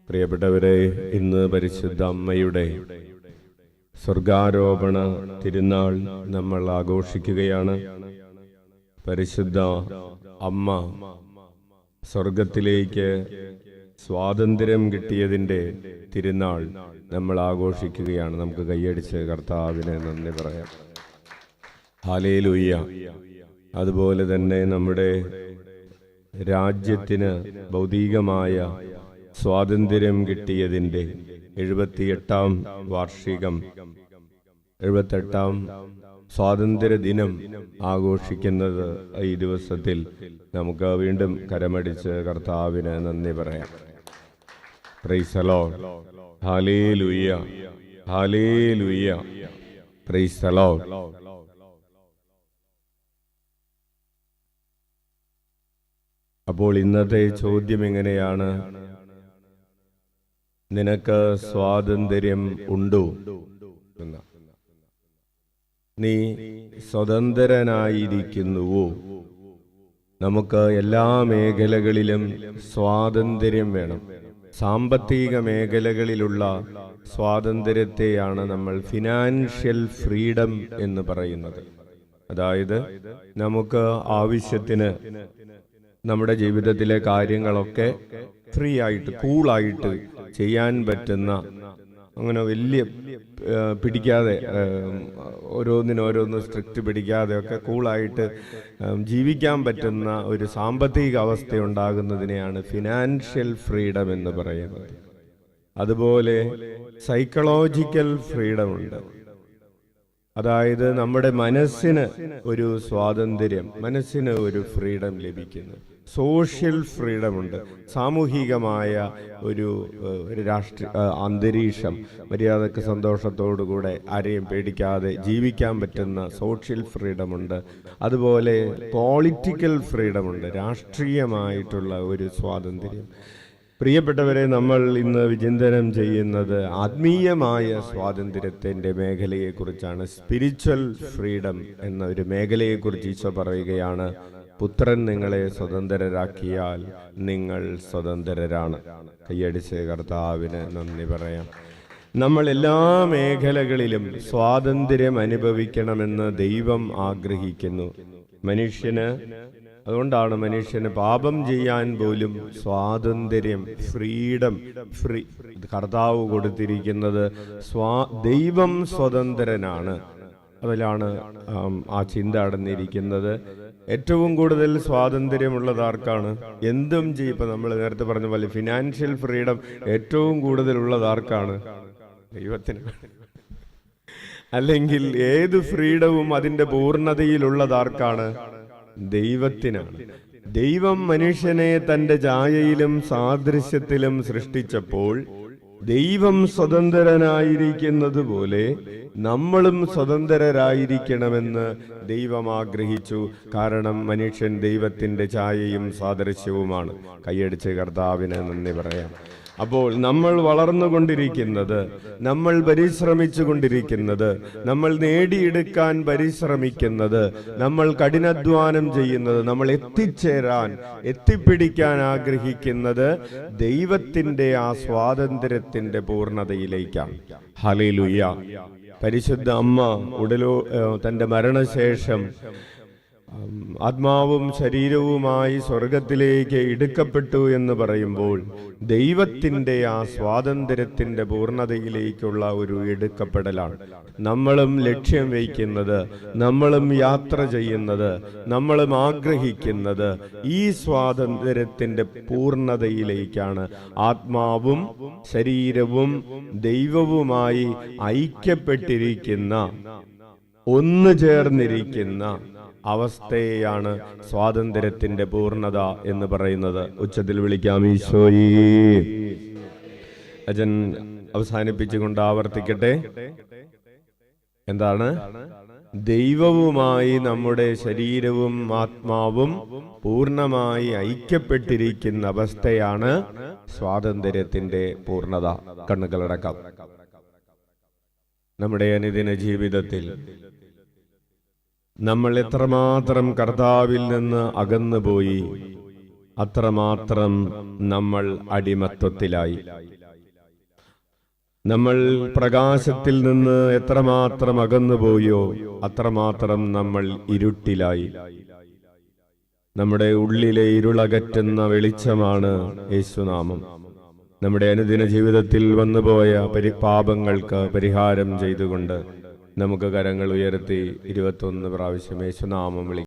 പ്രിയപ്പെട്ടവരെ, ഇന്ന് പരിശുദ്ധ അമ്മയുടെ സ്വർഗാരോപണ തിരുനാൾ നമ്മൾ ആഘോഷിക്കുകയാണ്. പരിശുദ്ധ അമ്മ സ്വർഗത്തിലേക്ക് സ്വാതന്ത്ര്യം കിട്ടിയതിൻ്റെ തിരുനാൾ നമ്മൾ ആഘോഷിക്കുകയാണ്. നമുക്ക് കൈയടിച്ച് കർത്താവിനെ നന്ദി പറയാം. ഹല്ലേലൂയ. അതുപോലെ തന്നെ നമ്മുടെ രാജ്യത്തിന് ഭൗതികമായ സ്വാതന്ത്ര്യം കിട്ടിയതിൻ്റെ 78ാം വാർഷികം, 78ാം സ്വാതന്ത്ര്യ ദിനം ആഘോഷിക്കുന്നത് ഈ ദിവസത്തിൽ നമുക്ക് വീണ്ടും കരമടിച്ച് കർത്താവിന് നന്ദി പറയാം. Praise the Lord. Hallelujah, hallelujah. Praise the Lord. അപ്പോൾ ഇന്നത്തെ ചോദ്യം എങ്ങനെയാണ്? നിനക്ക് സ്വാതന്ത്ര്യം ഉണ്ടോ എന്ന. നീ സ്വതന്ത്രനായിരിക്കുന്നുവോ? നമുക്ക് എല്ലാ മേഖലകളിലും സ്വാതന്ത്ര്യം വേണം. സാമ്പത്തിക മേഖലകളിലുള്ള സ്വാതന്ത്ര്യത്തെയാണ് നമ്മൾ ഫിനാൻഷ്യൽ ഫ്രീഡം എന്ന് പറയുന്നത്. അതായത് നമുക്ക് ആവശ്യത്തിന് നമ്മുടെ ജീവിതത്തിലെ കാര്യങ്ങളൊക്കെ ഫ്രീ ആയിട്ട് കൂളായിട്ട് ചെയ്യാൻ പറ്റുന്ന, അങ്ങനെ വലിയ പിടിക്കാതെ, ഓരോന്നിനോരോന്ന് സ്ട്രിക്റ്റ് പിടിക്കാതെ ഒക്കെ കൂളായിട്ട് ജീവിക്കാൻ പറ്റുന്ന ഒരു സാമ്പത്തിക അവസ്ഥ ഉണ്ടാകുന്നതിനെയാണ് ഫിനാൻഷ്യൽ ഫ്രീഡം എന്ന് പറയുന്നത്. അതുപോലെ സൈക്കോളജിക്കൽ ഫ്രീഡം ഉണ്ട്. അതായത് നമ്മുടെ മനസ്സിന് ഒരു സ്വാതന്ത്ര്യം, മനസ്സിന് ഒരു ഫ്രീഡം ലഭിക്കുന്നു. സോഷ്യൽ ഫ്രീഡം ഉണ്ട്. സാമൂഹികമായ ഒരു രാഷ്ട്രീയ അന്തരീക്ഷം, മര്യാദക്ക് സന്തോഷത്തോടുകൂടെ ആരെയും പേടിക്കാതെ ജീവിക്കാൻ പറ്റുന്ന സോഷ്യൽ ഫ്രീഡം ഉണ്ട്. അതുപോലെ പൊളിറ്റിക്കൽ ഫ്രീഡം ഉണ്ട്, രാഷ്ട്രീയമായിട്ടുള്ള ഒരു സ്വാതന്ത്ര്യം. പ്രിയപ്പെട്ടവരെ, നമ്മൾ ഇന്ന് വിചിന്തനം ചെയ്യുന്നത് ആത്മീയമായ സ്വാതന്ത്ര്യത്തിൻ്റെ മേഖലയെക്കുറിച്ചാണ്. സ്പിരിച്വൽ ഫ്രീഡം എന്ന ഒരു മേഖലയെക്കുറിച്ച് ഈശോ പറയുകയാണ്. പുത്രൻ നിങ്ങളെ സ്വതന്ത്രരാക്കിയാൽ നിങ്ങൾ സ്വതന്ത്രരാണ്. കൈയടിച്ച് കർത്താവിന് നന്ദി പറയാം. നമ്മൾ എല്ലാ മേഖലകളിലും സ്വാതന്ത്ര്യം അനുഭവിക്കണമെന്ന് ദൈവം ആഗ്രഹിക്കുന്നു. അതുകൊണ്ടാണ് മനുഷ്യന് പാപം ചെയ്യാൻ പോലും സ്വാതന്ത്ര്യം, ഫ്രീഡം, കർത്താവ് കൊടുത്തിരിക്കുന്നത്. ദൈവം സ്വതന്ത്രനാണ്. അതിലാണ് ആ ചിന്ത അടങ്ങിയിരിക്കുന്നത്. ഏറ്റവും കൂടുതൽ സ്വാതന്ത്ര്യമുള്ളത് ആർക്കാണ്? എന്തും ചെയ്യും. ഇപ്പം നമ്മൾ നേരത്തെ പറഞ്ഞ പോലെ ഫിനാൻഷ്യൽ ഫ്രീഡം ഏറ്റവും കൂടുതലുള്ളത് ആർക്കാണ്? ദൈവത്തിന്. അല്ലെങ്കിൽ ഏത് ഫ്രീഡവും അതിൻ്റെ പൂർണ്ണതയിലുള്ളത് ആർക്കാണ്? ദൈവത്തിനാണ്. ദൈവം മനുഷ്യനെ തൻ്റെ ഛായയിലും സാദൃശ്യത്തിലും സൃഷ്ടിച്ചപ്പോൾ ദൈവം സ്വതന്ത്രനായിരിക്കുന്നത് പോലെ നമ്മളും സ്വതന്ത്രരായിരിക്കണമെന്ന് ദൈവം ആഗ്രഹിച്ചു. കാരണം മനുഷ്യൻ ദൈവത്തിൻ്റെ ഛായയും സാദൃശ്യവുമാണ്. കൈയടിച്ച് കർത്താവിന് നന്ദി പറയാം. അപ്പോൾ നമ്മൾ വളർന്നുകൊണ്ടിരിക്കുന്നത്, നമ്മൾ പരിശ്രമിച്ചു കൊണ്ടിരിക്കുന്നത്, നമ്മൾ നേടിയെടുക്കാൻ പരിശ്രമിക്കുന്നത്, നമ്മൾ കഠിനാധ്വാനം ചെയ്യുന്നത്, നമ്മൾ എത്തിപ്പിടിക്കാൻ ആഗ്രഹിക്കുന്നത് ദൈവത്തിൻ്റെ ആ സ്വാതന്ത്ര്യത്തിൻ്റെ പൂർണ്ണതയിലേക്കാണ്. ഹല്ലേലൂയ. പരിശുദ്ധ അമ്മ തൻ്റെ മരണശേഷം ആത്മാവും ശരീരവുമായി സ്വർഗത്തിലേക്ക് എടുക്കപ്പെട്ടു എന്ന് പറയുമ്പോൾ ദൈവത്തിൻ്റെ ആ സ്വാതന്ത്ര്യത്തിൻ്റെ പൂർണ്ണതയിലേക്കുള്ള ഒരു എടുക്കപ്പെടലാണ്. നമ്മളും ലക്ഷ്യം വയ്ക്കുന്നത്, നമ്മളും യാത്ര ചെയ്യുന്നത്, നമ്മളും ആഗ്രഹിക്കുന്നത് ഈ സ്വാതന്ത്ര്യത്തിൻ്റെ പൂർണ്ണതയിലേക്കാണ്. ആത്മാവും ശരീരവും ദൈവവുമായി ഐക്യപ്പെട്ടിരിക്കുന്ന, ഒന്നു ചേർന്നിരിക്കുന്ന അവസ്ഥയാണ് സ്വാതന്ത്ര്യത്തിന്റെ പൂർണ്ണത എന്ന് പറയുന്നത്. ഉച്ചത്തിൽ വിളിക്കാം, ഈശോയേ. അച്ഛൻ അവസാനിപ്പിച്ചുകൊണ്ട് ആവർത്തിക്കട്ടെ. എന്താണ്? ദൈവവുമായി നമ്മുടെ ശരീരവും ആത്മാവും പൂർണ്ണമായി ഐക്യപ്പെട്ടിരിക്കുന്ന അവസ്ഥയാണ് സ്വാതന്ത്ര്യത്തിന്റെ പൂർണ്ണത. കണ്ണുകളടക്കാം. നമ്മുടെ അനുദിന ജീവിതത്തിൽ നമ്മൾ എത്രമാത്രം കർത്താവിൽ നിന്ന് അകന്നുപോയി, അത്രമാത്രം നമ്മൾ അടിമത്വത്തിലായി. നമ്മൾ പ്രകാശത്തിൽ നിന്ന് എത്രമാത്രം അകന്നുപോയോ അത്രമാത്രം നമ്മൾ ഇരുട്ടിലായി. നമ്മുടെ ഉള്ളിലെ ഇരുളകറ്റുന്ന വെളിച്ചമാണ് യേശുനാമം. നമ്മുടെ അനുദിന ജീവിതത്തിൽ വന്നുപോയ പാപങ്ങൾക്ക് പരിഹാരം ചെയ്തുകൊണ്ട് നമുക്ക് കരങ്ങൾ ഉയർത്തി 21 പ്രാവശ്യം യേശുനാമം വിളിക്കാം.